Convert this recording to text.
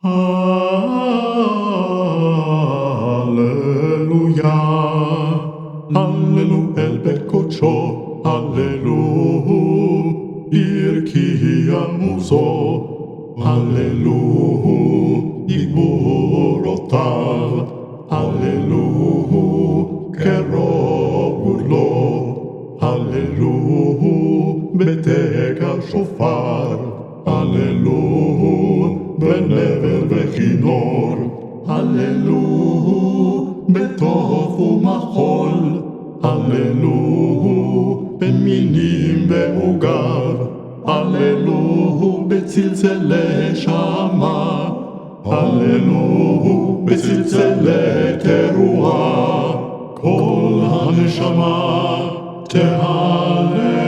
Alleluia, Allelu el bית קודשו, Allelu, ערכי עמוזו, Allelu, גבורותיו, Allelu, קרוב גודלו, Allelu, בתקע שופר, Allelu, בנבל וכינור, Allelu, בתוף ומחול, Allelu, במינים ועוגב, Allelu, בצלצלי שמה, Allelu, בצלצלי תרועה, כל הנשמה תהליה.